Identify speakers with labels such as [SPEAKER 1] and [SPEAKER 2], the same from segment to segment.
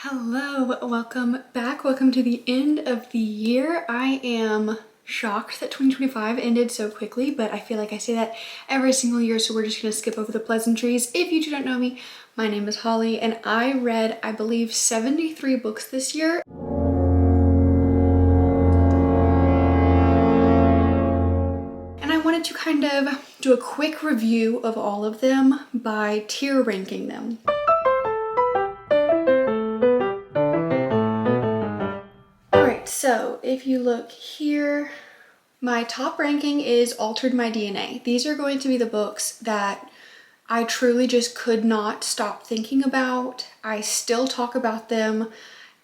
[SPEAKER 1] Hello, welcome back. Welcome to the end of the year. I am shocked that 2025 ended so quickly, but I feel like I say that every single year, so we're just gonna skip over the pleasantries. If you do not know me, my name is Holly, and I read, I believe, 73 books this year. And I wanted to kind of do a quick review of all of them by tier ranking them. So if you look here, my top ranking is Altered My DNA. These are going to be the books that I truly just could not stop thinking about. I still talk about them,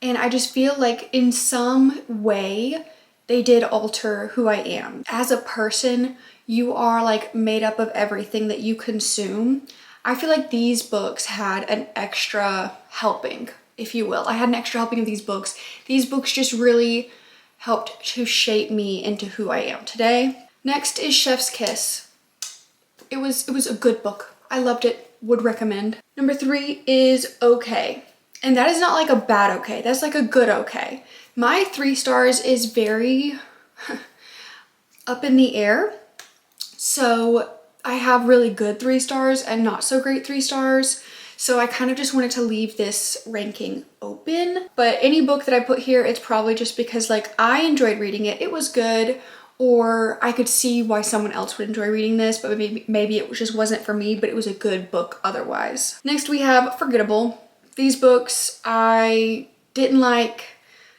[SPEAKER 1] and I just feel like in some way they did alter who I am. As a person, you are like made up of everything that you consume. I feel like these books had an extra helping, if you will. I had an extra helping of these books. These books just really helped to shape me into who I am today. Next is Chef's Kiss. It was a good book. I loved it, would recommend. Number 3 is Okay. And that is not like a bad okay, that's like a good okay. My 3 stars is very up in the air. So I have really good 3 stars and not so great 3 stars. So I kind of just wanted to leave this ranking open. But any book that I put here, it's probably just because like I enjoyed reading it. It was good, or I could see why someone else would enjoy reading this, but maybe it just wasn't for me, but it was a good book otherwise. Next we have Forgettable. These books I didn't like,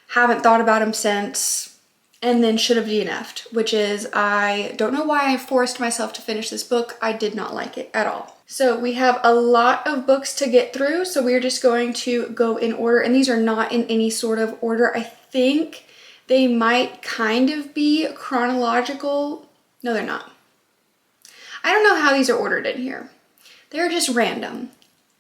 [SPEAKER 1] haven't thought about them since, and then should have DNF'd, which is I don't know why I forced myself to finish this book. I did not like it at all. So we have a lot of books to get through, so we're just going to go in order, and these are not in any sort of order. I think they might kind of be chronological. No, they're not. I don't know how these are ordered in here. They're just random.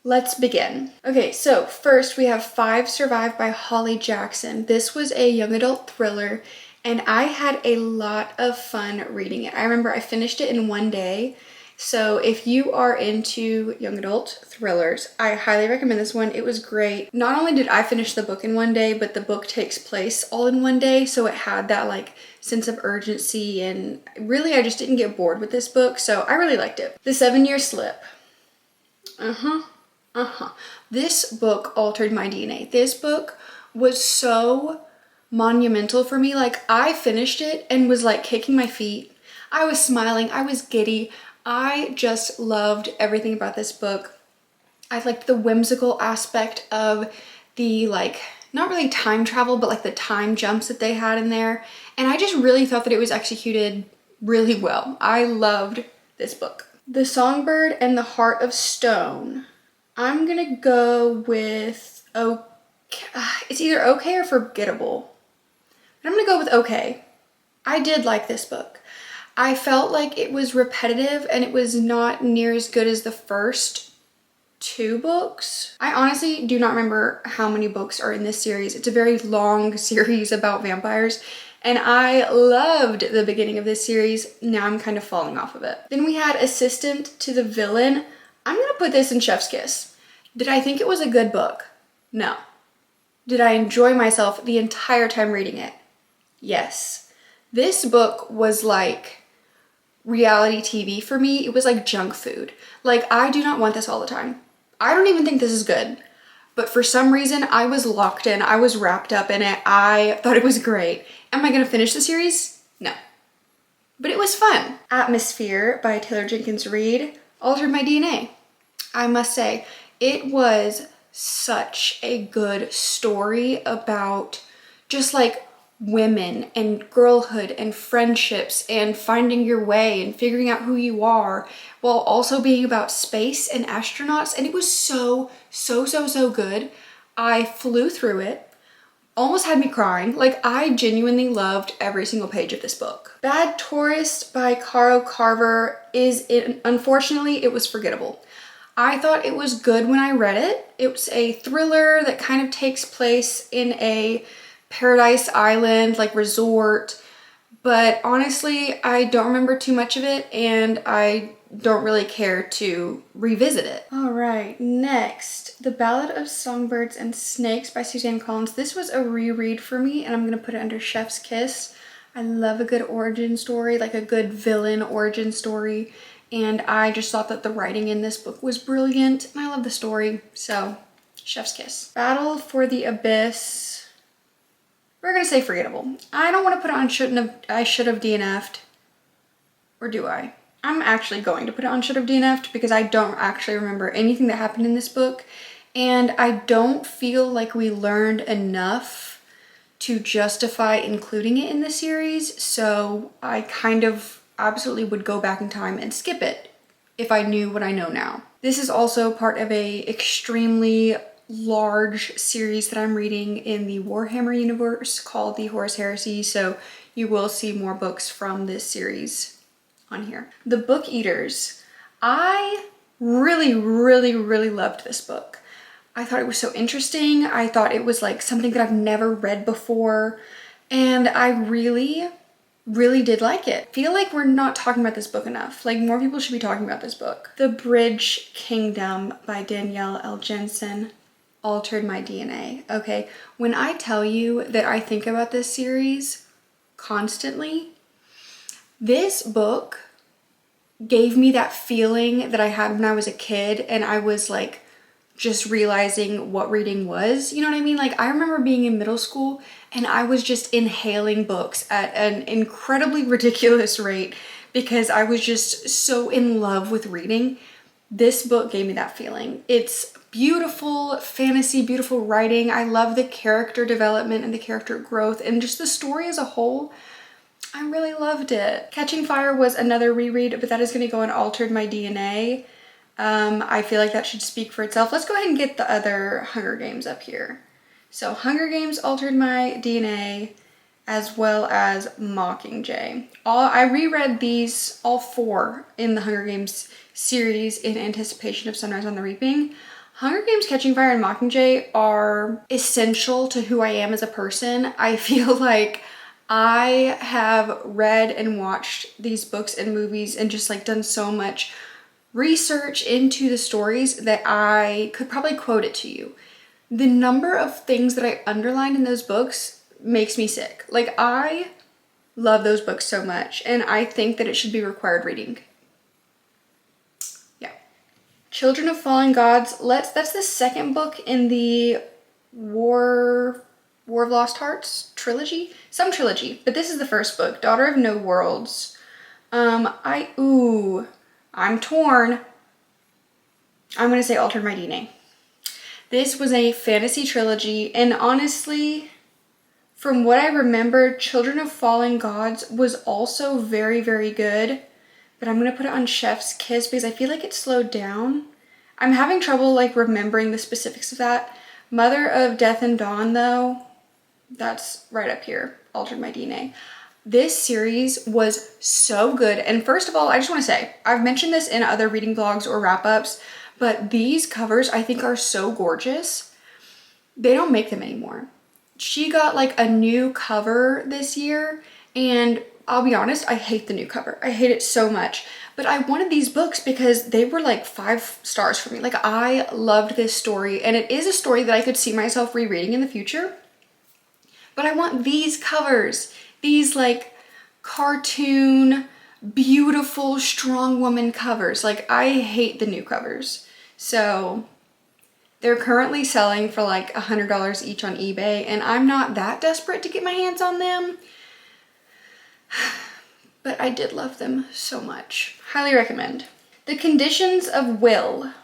[SPEAKER 1] Let's begin. Okay, so first we have 5 Survive by Holly Jackson. This was a young adult thriller, and I had a lot of fun reading it. I remember I finished it in one day. So if you are into young adult thrillers, I highly recommend this one. It was great. Not only did I finish the book in one day, but the book takes place all in one day. So it had that like sense of urgency, and really I just didn't get bored with this book. So I really liked it. The 7-Year Slip. This book altered my DNA. This book was so monumental for me. Like I finished it and was like kicking my feet. I was smiling. I was giddy. I just loved everything about this book. I liked the whimsical aspect of the like, not really time travel, but like the time jumps that they had in there. And I just really thought that it was executed really well. I loved this book. The Songbird and the Heart of Stone. I'm gonna go with it's either Okay or Forgettable. But I'm gonna go with Okay. I did like this book. I felt like it was repetitive and it was not near as good as the first 2 books. I honestly do not remember how many books are in this series. It's a very long series about vampires, and I loved the beginning of this series. Now I'm kind of falling off of it. Then we had Assistant to the Villain. I'm gonna put this in Chef's Kiss. Did I think it was a good book? No. Did I enjoy myself the entire time reading it? Yes. This book was like reality TV for me. It was like junk food. Like I do not want this all the time. I don't even think this is good. But for some reason I was locked in. I was wrapped up in it. I thought it was great. Am I gonna finish the series? No. But it was fun. Atmosphere by Taylor Jenkins Reid altered my DNA. I must say, it was such a good story about just like women and girlhood and friendships and finding your way and figuring out who you are, while also being about space and astronauts. And it was so good. I flew through it, almost had me crying. Like I genuinely loved every single page of this book. Bad Tourist by Caro Carver unfortunately, it was forgettable. I thought it was good when I read it. It was a thriller that kind of takes place in a Paradise Island like resort, but honestly I don't remember too much of it, and I don't really care to revisit it. All right, next, The Ballad of Songbirds and Snakes by Suzanne Collins. This was a reread for me, and I'm gonna put it under Chef's Kiss. I love a good origin story, like a good villain origin story, and I just thought that the writing in this book was brilliant, and I love the story, so Chef's Kiss. Battle for the Abyss. We're gonna say forgettable. I don't want to put it on I should have DNF'd. Or do I? I'm actually going to put it on should have DNF'd because I don't actually remember anything that happened in this book. And I don't feel like we learned enough to justify including it in the series. So I kind of absolutely would go back in time and skip it if I knew what I know now. This is also part of a extremely large series that I'm reading in the Warhammer universe called the Horus Heresy. So you will see more books from this series on here. The Book Eaters. I really loved this book. I thought it was so interesting. I thought it was like something that I've never read before, and I really did like it. I feel like we're not talking about this book enough. Like, more people should be talking about this book. The Bridge Kingdom by Danielle L. Jensen altered my DNA. Okay, when I tell you that I think about this series constantly, this book gave me that feeling that I had when I was a kid and I was like just realizing what reading was, you know what I mean? Like, I remember being in middle school and I was just inhaling books at an incredibly ridiculous rate because I was just so in love with reading. This book gave me that feeling. It's beautiful fantasy, beautiful writing. I love the character development and the character growth and just the story as a whole. I really loved it. Catching Fire was another reread, but that is going to go and Altered My DNA. I feel like that should speak for itself. Let's go ahead and get the other Hunger Games up here. So Hunger Games Altered My DNA, as well as Mockingjay. I reread these, all four, in the Hunger Games series in anticipation of Sunrise on the Reaping. Hunger Games, Catching Fire, and Mockingjay are essential to who I am as a person. I feel like I have read and watched these books and movies and just like done so much research into the stories that I could probably quote it to you. The number of things that I underlined in those books makes me sick. Like, I love those books so much and I think that it should be required reading. Yeah. Children of Fallen Gods. That's the second book in the War of Lost Hearts trilogy? Some trilogy, but this is the first book, Daughter of No Worlds. I'm torn. I'm gonna say Altered My DNA. This was a fantasy trilogy, and honestly, from what I remember, Children of Fallen Gods was also very good, but I'm gonna put it on Chef's Kiss because I feel like it slowed down. I'm having trouble like remembering the specifics of that. Mother of Death and Dawn though, that's right up here, Altered My DNA. This series was so good. And first of all, I just want to say, I've mentioned this in other reading vlogs or wrap-ups, but these covers I think are so gorgeous. They don't make them anymore. She got like a new cover this year, and I'll be honest, I hate the new cover. I hate it so much. But I wanted these books because they were like 5 stars for me. Like, I loved this story, and it is a story that I could see myself rereading in the future. But I want these covers, these like cartoon, beautiful, strong woman covers. Like, I hate the new covers. So they're currently selling for like $100 each on eBay, and I'm not that desperate to get my hands on them. But I did love them so much. Highly recommend. The Conditions of Will.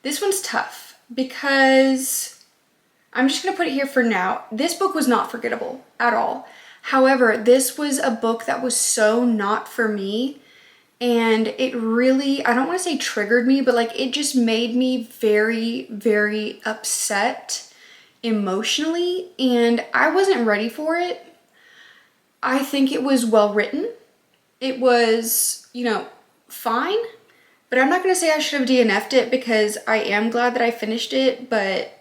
[SPEAKER 1] This one's tough because I'm just gonna put it here for now. This book was not forgettable at all. However, this was a book that was so not for me, and it really, I don't want to say triggered me, but like it just made me very upset emotionally, and I wasn't ready for it. I think it was well written. It was, fine, but I'm not gonna say I should have DNF'd it because I am glad that I finished it, but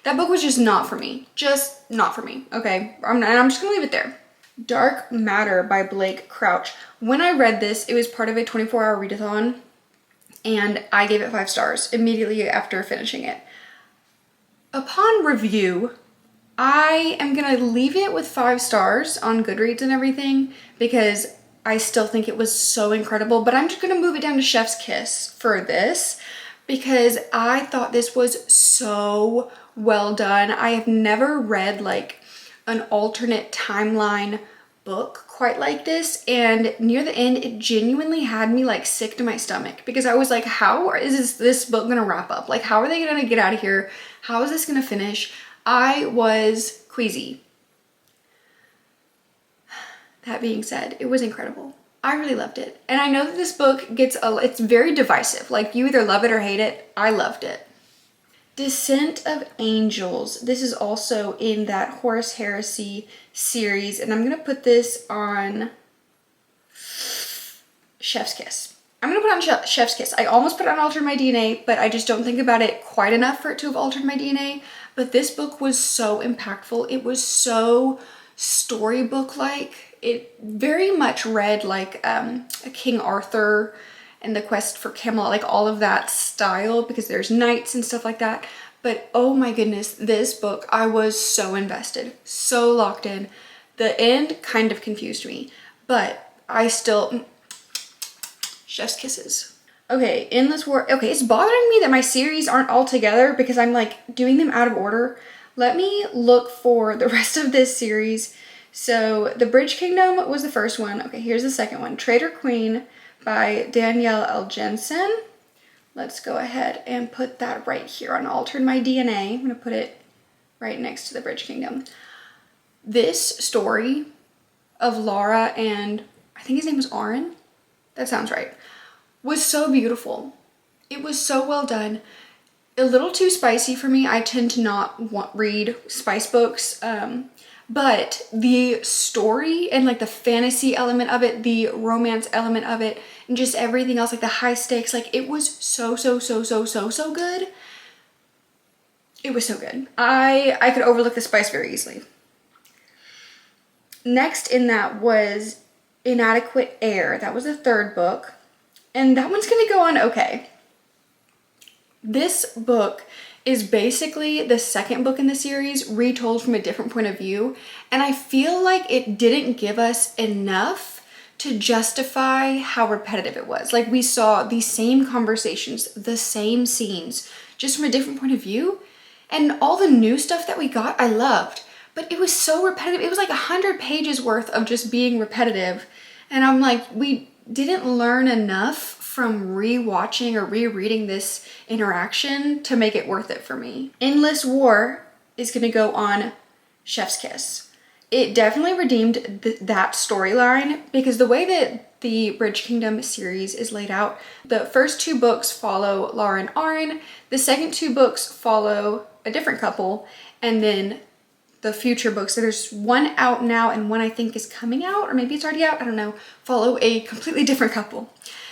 [SPEAKER 1] that book was just not for me. Just not for me, okay? I'm just gonna leave it there. Dark Matter by Blake Crouch. When I read this, it was part of a 24-hour readathon, and I gave it 5 stars immediately after finishing it. Upon review, I am gonna leave it with 5 stars on Goodreads and everything because I still think it was so incredible, but I'm just gonna move it down to Chef's Kiss for this because I thought this was so well done. I have never read like an alternate timeline book quite like this, and near the end it genuinely had me like sick to my stomach because I was like, how is this book gonna wrap up? Like, how are they gonna get out of here? How is this gonna finish? I was queasy. That being said, it was incredible. I really loved it. And I know that this book it's very divisive. Like, you either love it or hate it. I loved it. Descent of Angels. This is also in that Horus Heresy series, and I'm gonna put this on Chef's Kiss. I'm gonna put on Chef's Kiss. I almost put it on Altered My DNA, but I just don't think about it quite enough for it to have altered my DNA. But this book was so impactful. It was so storybook-like. It very much read like a King Arthur and the Quest for Camelot, like all of that style, because there's knights and stuff like that. But oh my goodness, this book, I was so invested, so locked in. The end kind of confused me, but I still, Chef's Kisses. Okay, Endless War. Okay, it's bothering me that my series aren't all together because I'm like doing them out of order. Let me look for the rest of this series. So The Bridge Kingdom was the first one. Okay, here's the second one. Traitor Queen by Danielle L. Jensen. Let's go ahead and put that right here on Altered My DNA. I'm gonna put it right next to The Bridge Kingdom. This story of Laura and I think his name was Aaron. That sounds right. Was so beautiful. It was so well done. A little too spicy for me. I tend to not read spice books. But the story and like the fantasy element of it, the romance element of it, and just everything else, like the high stakes, like it was so good. It was so good. I could overlook the spice very easily. Next in that was Inadequate Air. That was the third book. And that one's gonna go on okay. This book is basically the second book in the series retold from a different point of view, and I feel like it didn't give us enough to justify how repetitive it was. Like, we saw the same conversations, the same scenes, just from a different point of view, and all the new stuff that we got, I loved, but it was so repetitive. It was like 100 pages worth of just being repetitive, and I'm like, we didn't learn enough from rewatching or rereading this interaction to make it worth it for me. Endless War is gonna go on Chef's Kiss. It definitely redeemed that storyline because the way that the Bridge Kingdom series is laid out, the first 2 books follow Laura and Aaron, the second 2 books follow a different couple, and then the future books, so there's one out now and one I think is coming out, or maybe it's already out, I don't know, follow a completely different couple.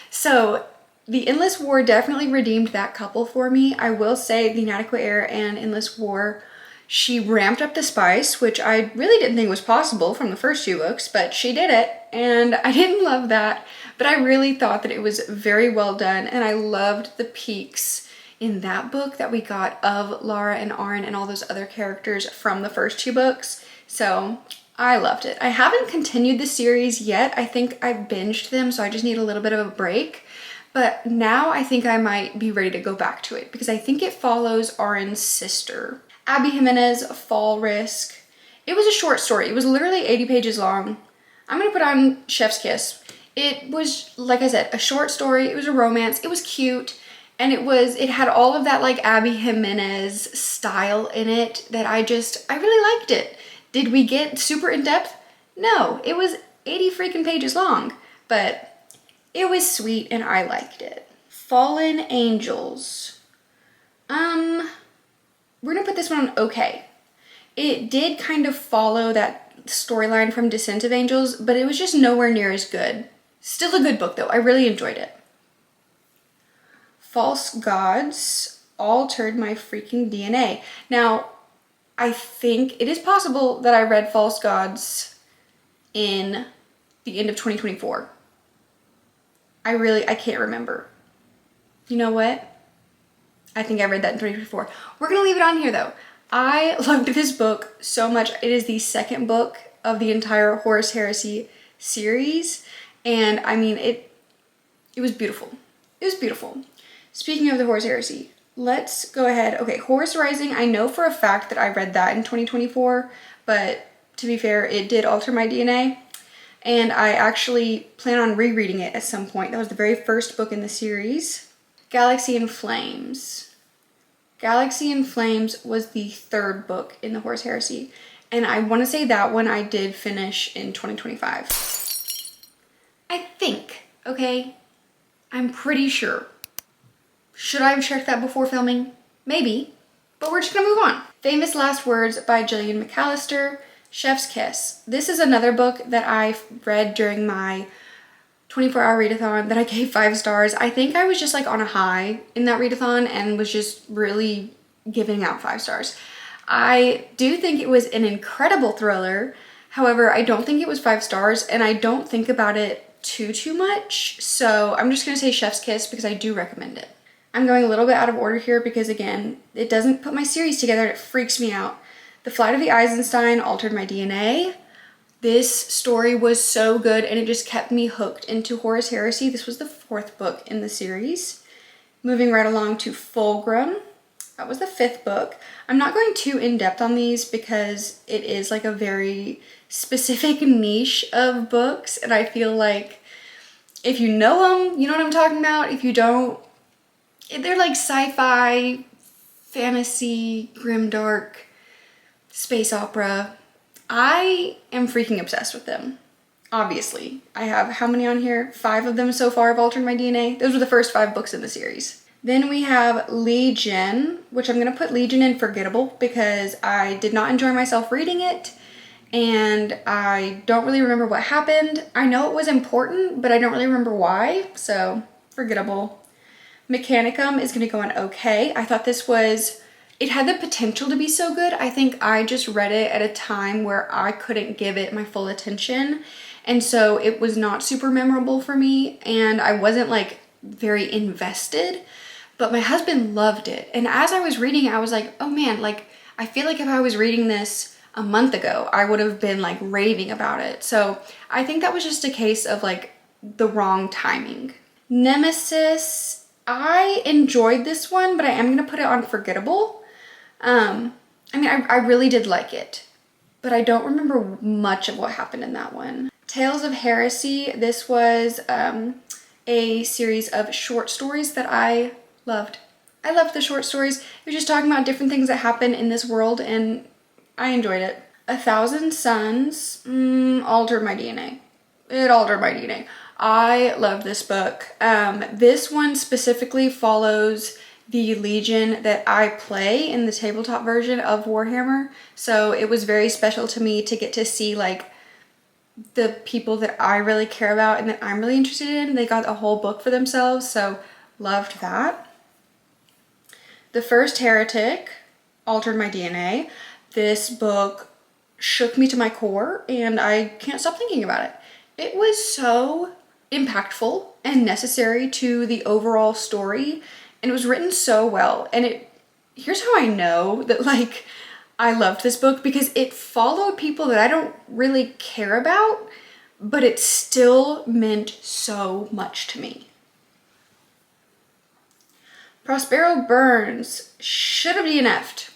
[SPEAKER 1] So the Endless War definitely redeemed that couple for me. I will say The Inadequate Air and Endless War, she ramped up the spice, which I really didn't think was possible from the first 2 books, but she did it, and I didn't love that, but I really thought that it was very well done, and I loved the peaks in that book that we got of Laura and Aaron and all those other characters from the first 2 books. So I loved it. I haven't continued the series yet. I think I binged them, so I just need a little bit of a break. But now I think I might be ready to go back to it because I think it follows Aaron's sister. Abby Jimenez, Fall Risk. It was a short story. It was literally 80 pages long. I'm gonna put on Chef's Kiss. It was, like I said, a short story. It was a romance. It was cute. And it had all of that like Abby Jimenez style in it that I really liked it. Did we get super in depth? No, it was 80 freaking pages long, but it was sweet and I liked it. Fallen Angels. We're gonna put this one on okay. It did kind of follow that storyline from Descent of Angels, but it was just nowhere near as good. Still a good book though, I really enjoyed it. False Gods Altered My Freaking DNA. Now, I think it is possible that I read False Gods in the end of 2024. I can't remember. You know what? I think I read that in 2024. We're gonna leave it on here though. I loved this book so much. It is the second book of the entire Horus Heresy series. And I mean, it was beautiful. It was beautiful. Speaking of the Horus Heresy, let's go ahead. Okay, Horus Rising, I know for a fact that I read that in 2024, but to be fair, it did alter my DNA. And I actually plan on rereading it at some point. That was the very first book in the series. Galaxy in Flames. Galaxy in Flames was the third book in the Horus Heresy. And I want to say that one I did finish in 2025. I think, okay? I'm pretty sure. Should I have checked that before filming? Maybe, but we're just gonna move on. Famous Last Words by Gillian McAllister, Chef's Kiss. This is another book that I read during my 24-hour readathon that I gave 5 stars. I think I was just like on a high in that readathon and was just really giving out 5 stars. I do think it was an incredible thriller. However, I don't think it was 5 stars and I don't think about it too much. So I'm just gonna say Chef's Kiss because I do recommend it. I'm going a little bit out of order here because again, it doesn't put my series together and it freaks me out. The Flight of the Eisenstein altered my DNA. This story was so good and it just kept me hooked into Horus Heresy. This was the 4th book in the series. Moving right along to Fulgrim. That was the 5th book. I'm not going too in-depth on these because it is like a very specific niche of books and I feel like if you know them, you know what I'm talking about. If you don't, they're like sci-fi, fantasy, grimdark, space opera. I am freaking obsessed with them. Obviously. I have how many on here? 5 of them so far have altered my DNA. Those were the first 5 books in the series. Then we have Legion, which I'm going to put Legion in forgettable because I did not enjoy myself reading it and I don't really remember what happened. I know it was important, but I don't really remember why, so forgettable. Mechanicum is going to go on okay. I thought it had the potential to be so good. I think I just read it at a time where I couldn't give it my full attention. And so it was not super memorable for me and I wasn't like very invested, but my husband loved it. And as I was reading it, I was like, oh man, like I feel like if I was reading this a month ago, I would have been like raving about it. So I think that was just a case of like the wrong timing. Nemesis, I enjoyed this one, but I am gonna put it on forgettable. I mean, I really did like it, but I don't remember much of what happened in that one. Tales of Heresy, this was a series of short stories that I loved. I loved the short stories. It was just talking about different things that happen in this world and I enjoyed it. 1,000 Suns altered my DNA. It altered my DNA. I love this book. This one specifically follows the Legion that I play in the tabletop version of Warhammer. So it was very special to me to get to see like the people that I really care about and that I'm really interested in. They got a whole book for themselves, so loved that. The First Heretic altered my DNA. This book shook me to my core and I can't stop thinking about it. It was so impactful and necessary to the overall story and it was written so well. And here's how I know that like I loved this book, because it followed people that I don't really care about, but it still meant so much to me. Prospero Burns should have DNF'd.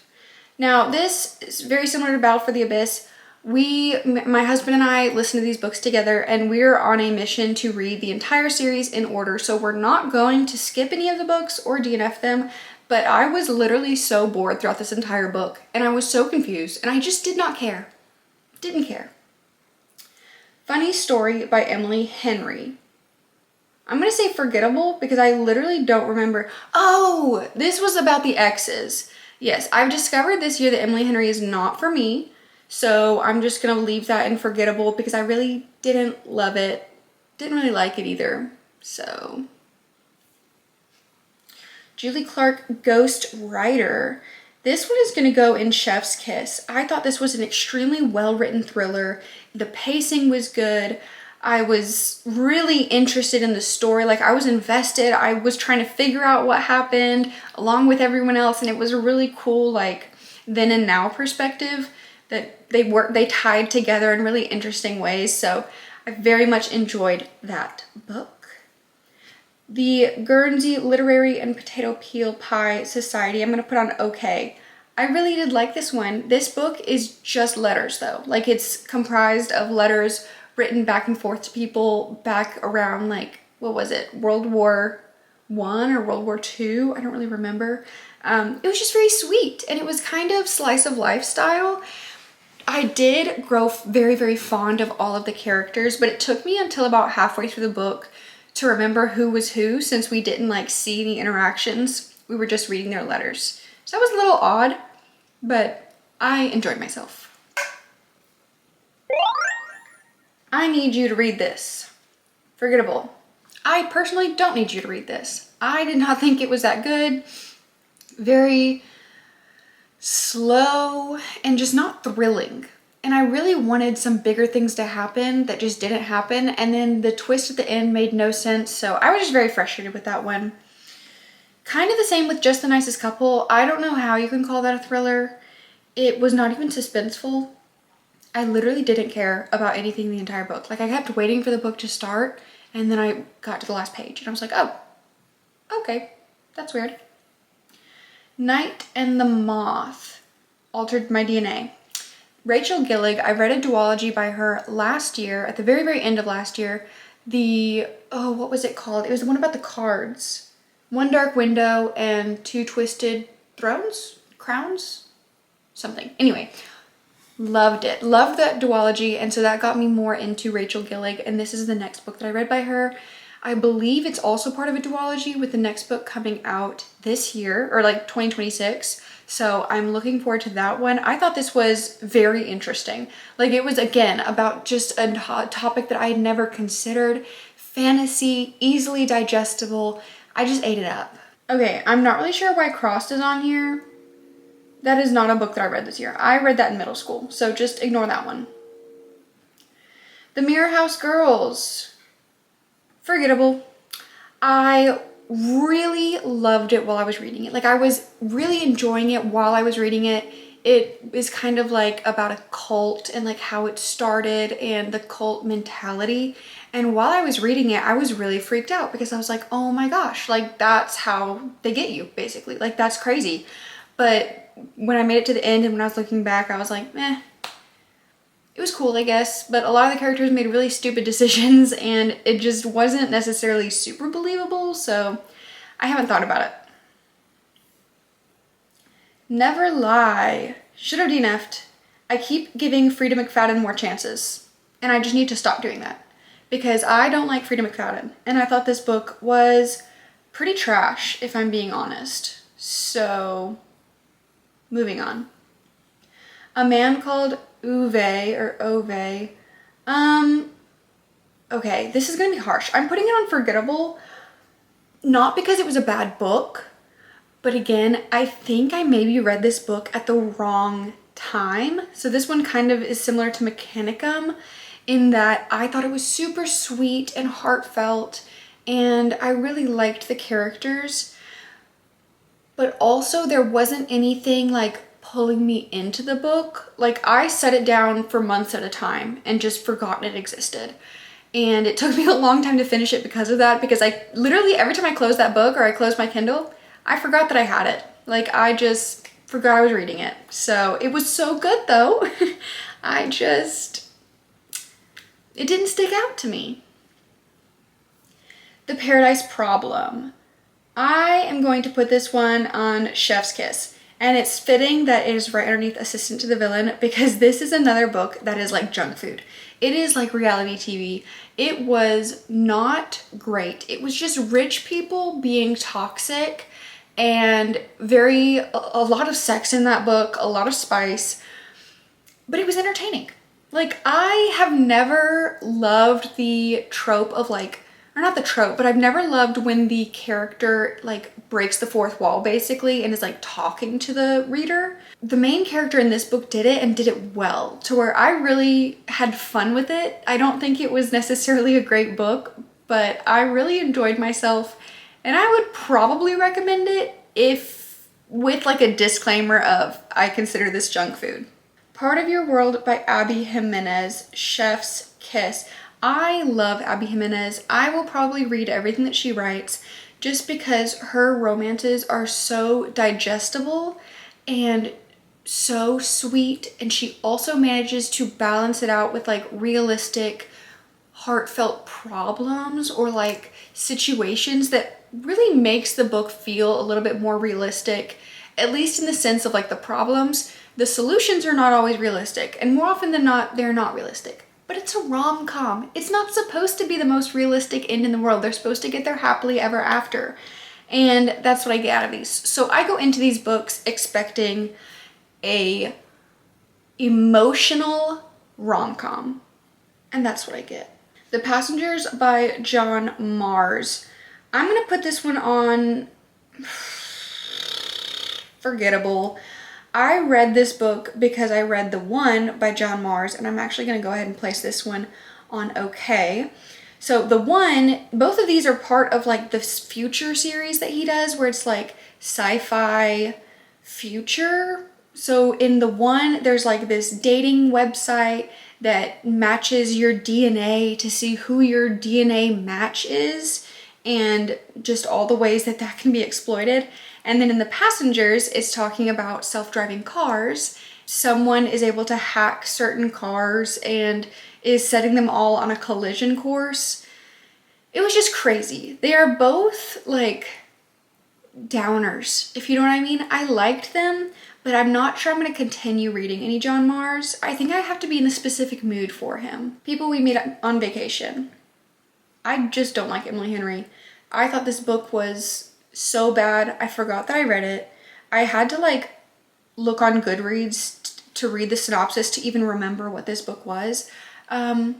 [SPEAKER 1] Now this is very similar to Battle for the Abyss. My husband and I listen to these books together and we're on a mission to read the entire series in order. So we're not going to skip any of the books or DNF them, but I was literally so bored throughout this entire book and I was so confused and I just did not care. Didn't care. Funny Story by Emily Henry. I'm gonna say forgettable because I literally don't remember. Oh, this was about the exes. Yes, I've discovered this year that Emily Henry is not for me. So I'm just gonna leave that in forgettable because I really didn't love it. Didn't really like it either. So. Julie Clark, Ghost Rider. This one is going to go in Chef's Kiss. I thought this was an extremely well-written thriller. The pacing was good. I was really interested in the story. Like, I was invested. I was trying to figure out what happened along with everyone else, and it was a really cool, like, then and now perspective that they tied together in really interesting ways. So I very much enjoyed that book. The Guernsey Literary and Potato Peel Pie Society, I'm going to put on okay. I really did like this one. This book is just letters though. Like, it's comprised of letters written back and forth to people back around, like, what was it? World War I or World War II? I don't really remember. It was just very sweet, and it was kind of slice of life style. I did grow very, very fond of all of the characters, but it took me until about halfway through the book to remember who was who, since we didn't like see any interactions. We were just reading their letters. So that was a little odd, but I enjoyed myself. I need you to read this. Forgettable. I personally don't need you to read this. I did not think it was that good. Very slow and just not thrilling. And I really wanted some bigger things to happen that just didn't happen. And then the twist at the end made no sense. So I was just very frustrated with that one. Kind of the same with Just the Nicest Couple. I don't know how you can call that a thriller. It was not even suspenseful. I literally didn't care about anything the entire book. Like, I kept waiting for the book to start, and then I got to the last page and I was like, oh, okay, that's weird. Night and the Moth altered my DNA. Rachel Gillig, I read a duology by her last year, at the very, very end of last year. What was it called? It was the one about the cards. One Dark Window and Two Twisted Crowns? Something. Anyway, loved it. Loved that duology, and so that got me more into Rachel Gillig, and this is the next book that I read by her. I believe it's also part of a duology with the next book coming out this year, or like 2026. So I'm looking forward to that one. I thought this was very interesting. Like, it was, again, about just a topic that I had never considered. Fantasy, easily digestible. I just ate it up. Okay, I'm not really sure why Crossed is on here. That is not a book that I read this year. I read that in middle school, so just ignore that one. The Mirror House Girls. Forgettable. I really loved it while I was reading it. Like, I was really enjoying it while I was reading it. It is kind of like about a cult and like how it started and the cult mentality. And while I was reading it, I was really freaked out because I was like, oh my gosh, like, that's how they get you, basically. Like, that's crazy. But when I made it to the end and when I was looking back, I was like, it was cool, I guess, but a lot of the characters made really stupid decisions and it just wasn't necessarily super believable, so I haven't thought about it. Never Lie. Should have DNF'd. I keep giving Frida McFadden more chances, and I just need to stop doing that because I don't like Frida McFadden, and I thought this book was pretty trash, if I'm being honest. So, moving on. A Man Called Ove, or Ove. Okay, this is gonna be harsh. I'm putting it on forgettable, not because it was a bad book, but again, I think I maybe read this book at the wrong time. So this one kind of is similar to Mechanicum in that I thought it was super sweet and heartfelt, and I really liked the characters, but also there wasn't anything like pulling me into the book. Like, I set it down for months at a time and just forgotten it existed. And it took me a long time to finish it because of that, because I literally, every time I closed that book or I closed my Kindle, I forgot that I had it. Like, I just forgot I was reading it. So it was so good though. It didn't stick out to me. The Paradise Problem. I am going to put this one on Chef's Kiss. And it's fitting that it is right underneath Assistant to the Villain, because this is another book that is like junk food. It is like reality TV. It was not great. It was just rich people being toxic and a lot of sex in that book, a lot of spice, but it was entertaining. Like, I have never loved the trope of like, or not the trope, but I've never loved when the character like breaks the fourth wall basically and is like talking to the reader. The main character in this book did it and did it well to where I really had fun with it. I don't think it was necessarily a great book, but I really enjoyed myself and I would probably recommend it if with like a disclaimer of I consider this junk food. Part of Your World by Abby Jimenez, Chef's Kiss. I love Abby Jimenez. I will probably read everything that she writes just because her romances are so digestible and so sweet, and she also manages to balance it out with like realistic, heartfelt problems or like situations that really makes the book feel a little bit more realistic, at least in the sense of like the problems. The solutions are not always realistic, and more often than not, they're not realistic. But it's a rom-com. It's not supposed to be the most realistic end in the world. They're supposed to get there happily ever after. And that's what I get out of these. So I go into these books expecting a emotional rom-com. And that's what I get. The Passengers by John Mars. I'm gonna put this one on forgettable. I read this book because I read The One by John Mars, and I'm actually gonna go ahead and place this one on okay. So The One, both of these are part of like this future series that he does where it's like sci-fi future. So in The One, there's like this dating website that matches your DNA to see who your DNA match is and just all the ways that that can be exploited. And then in The Passengers, it's talking about self-driving cars. Someone is able to hack certain cars and is setting them all on a collision course. It was just crazy. They are both like downers, if you know what I mean. I liked them, but I'm not sure I'm going to continue reading any John Mars. I think I have to be in a specific mood for him. People we meet on vacation. I just don't like Emily Henry. I thought this book was so bad. I forgot that I read it. I had to like look on Goodreads to read the synopsis to even remember what this book was. I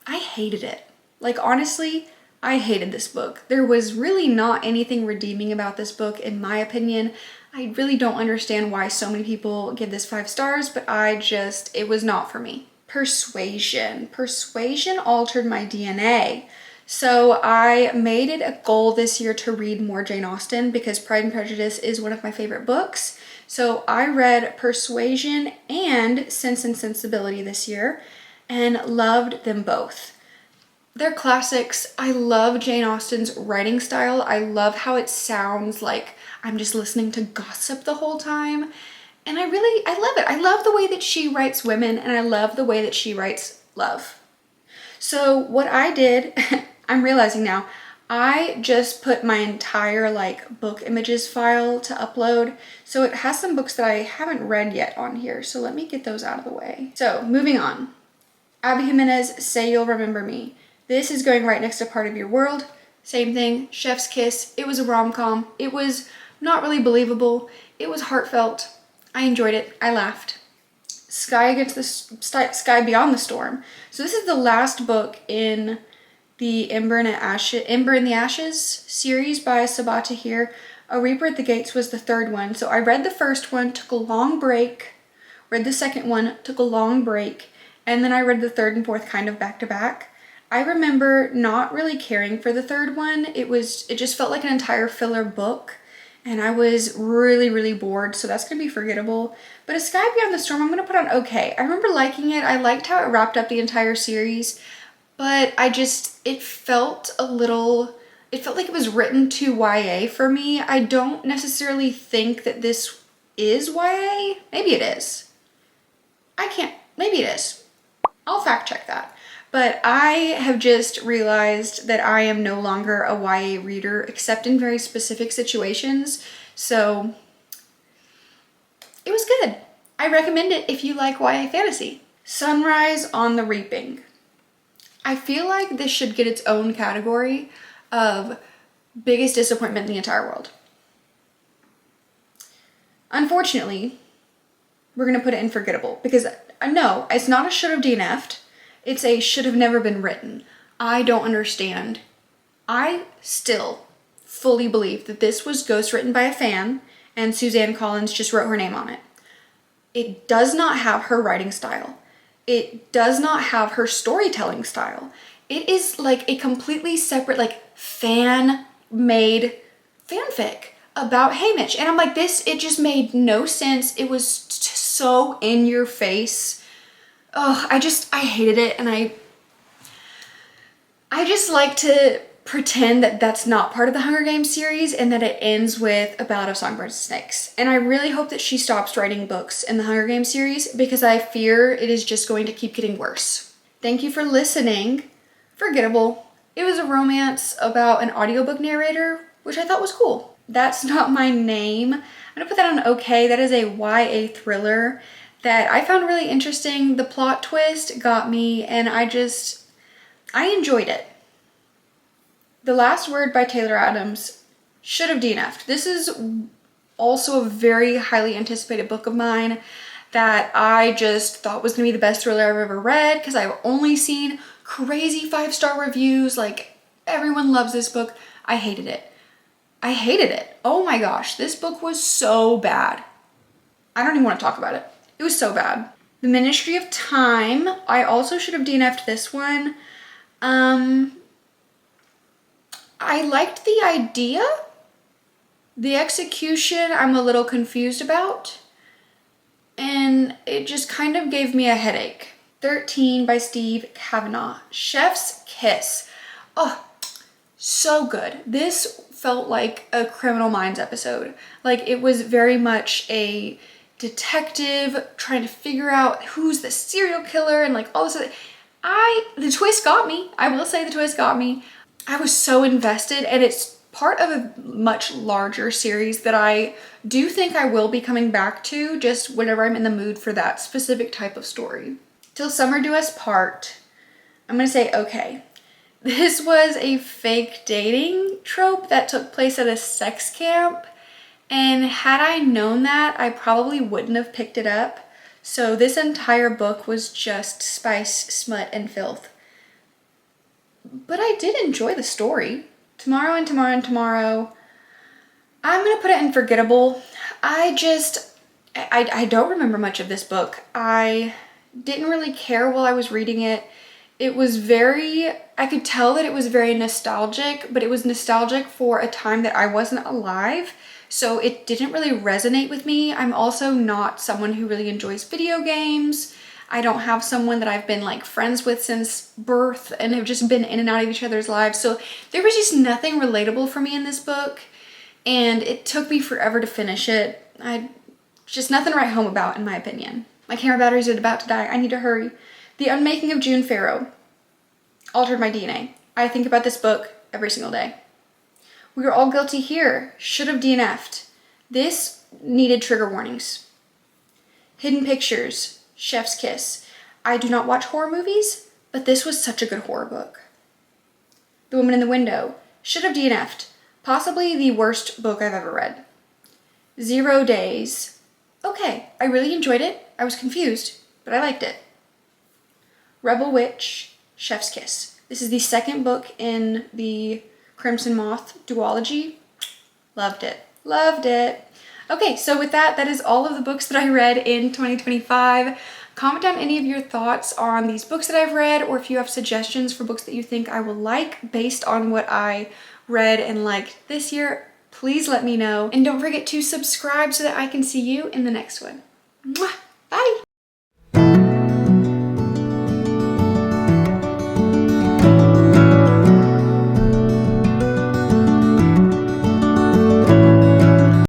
[SPEAKER 1] hated it. Like honestly, I hated this book. There was really not anything redeeming about this book in my opinion. I really don't understand why so many people give this 5 stars, but it was not for me. Persuasion. Persuasion altered my DNA. So I made it a goal this year to read more Jane Austen because Pride and Prejudice is one of my favorite books. So I read Persuasion and Sense and Sensibility this year and loved them both. They're classics. I love Jane Austen's writing style. I love how it sounds like I'm just listening to gossip the whole time. And I love it. I love the way that she writes women, and I love the way that she writes love. So what I did, I'm realizing now, I just put my entire like book images file to upload. So it has some books that I haven't read yet on here. So let me get those out of the way. So moving on. Abby Jimenez, Say You'll Remember Me. This is going right next to Part of Your World. Same thing, Chef's Kiss. It was a rom-com. It was not really believable. It was heartfelt. I enjoyed it. I laughed. Sky Beyond the Storm. So this is the last book in the Ember in the Ashes series by Sabaa Tahir. A Reaper at the Gates was the third one. So I read the first one, took a long break, read the second one, took a long break, and then I read the third and fourth kind of back to back. I remember not really caring for the third one. It just felt like an entire filler book, and I was really, really bored, so that's gonna be forgettable. But A Sky Beyond the Storm, I'm gonna put on okay. I remember liking it. I liked how it wrapped up the entire series, but it felt like it was written to YA for me. I don't necessarily think that this is YA. Maybe it is. Maybe it is. I'll fact check that. But I have just realized that I am no longer a YA reader except in very specific situations. So it was good. I recommend it if you like YA fantasy. Sunrise on the Reaping. I feel like this should get its own category of biggest disappointment in the entire world. Unfortunately, we're gonna put it in forgettable because no, it's not a should have DNF'd. It's a should have never been written. I don't understand. I still fully believe that this was ghostwritten by a fan and Suzanne Collins just wrote her name on it. It does not have her writing style. It does not have her storytelling style. It is like a completely separate, like, fan-made fanfic about Haymitch. And I'm like, it just made no sense. It was so in your face. Oh, I hated it. And I just like to pretend that that's not part of the Hunger Games series and that it ends with a Ballad of Songbirds and Snakes. And I really hope that she stops writing books in the Hunger Games series because I fear it is just going to keep getting worse. Thank you for listening. Forgettable. It was a romance about an audiobook narrator, which I thought was cool. That's Not My Name. I'm gonna put that on okay. That is a YA thriller that I found really interesting. The plot twist got me and I enjoyed it. The Last Word by Taylor Adams should have DNF'd. This is also a very highly anticipated book of mine that I just thought was gonna be the best thriller I've ever read because I've only seen crazy 5-star reviews. Like, everyone loves this book. I hated it. I hated it. Oh my gosh, this book was so bad. I don't even want to talk about it. It was so bad. The Ministry of Time. I also should have DNF'd this one. I liked the idea. The execution, I'm a little confused about. And it just kind of gave me a headache. 13 by Steve Kavanaugh. Chef's Kiss. Oh, so good. This felt like a Criminal Minds episode. Like, it was very much a detective trying to figure out who's the serial killer and like all this other. The twist got me. I will say the twist got me. I was so invested, and it's part of a much larger series that I do think I will be coming back to just whenever I'm in the mood for that specific type of story. Till Summer Do Us Part. I'm gonna say okay. This was a fake dating trope that took place at a sex camp, and had I known that, I probably wouldn't have picked it up. So this entire book was just spice, smut, and filth. But I did enjoy the story. Tomorrow and Tomorrow and Tomorrow. I'm gonna put it in forgettable. I don't remember much of this book. I didn't really care while I was reading it. It was I could tell that it was very nostalgic, but it was nostalgic for a time that I wasn't alive. So it didn't really resonate with me. I'm also not someone who really enjoys video games. I don't have someone that I've been like friends with since birth and have just been in and out of each other's lives. So there was just nothing relatable for me in this book, and it took me forever to finish it. Just nothing to write home about, in my opinion. My camera batteries are about to die. I need to hurry. The Unmaking of June Farrow altered my DNA. I think about this book every single day. We Are All Guilty Here should have DNF'd. This needed trigger warnings. Hidden Pictures. Chef's Kiss. I do not watch horror movies, but this was such a good horror book. The Woman in the Window. Should have DNF'd. Possibly the worst book I've ever read. 0 Days. Okay, I really enjoyed it. I was confused, but I liked it. Rebel Witch. Chef's Kiss. This is the second book in the Crimson Moth duology. Loved it. Loved it. Okay, so with that, that is all of the books that I read in 2025. Comment down any of your thoughts on these books that I've read, or if you have suggestions for books that you think I will like based on what I read and liked this year, please let me know. And don't forget to subscribe so that I can see you in the next one. Mwah! Bye!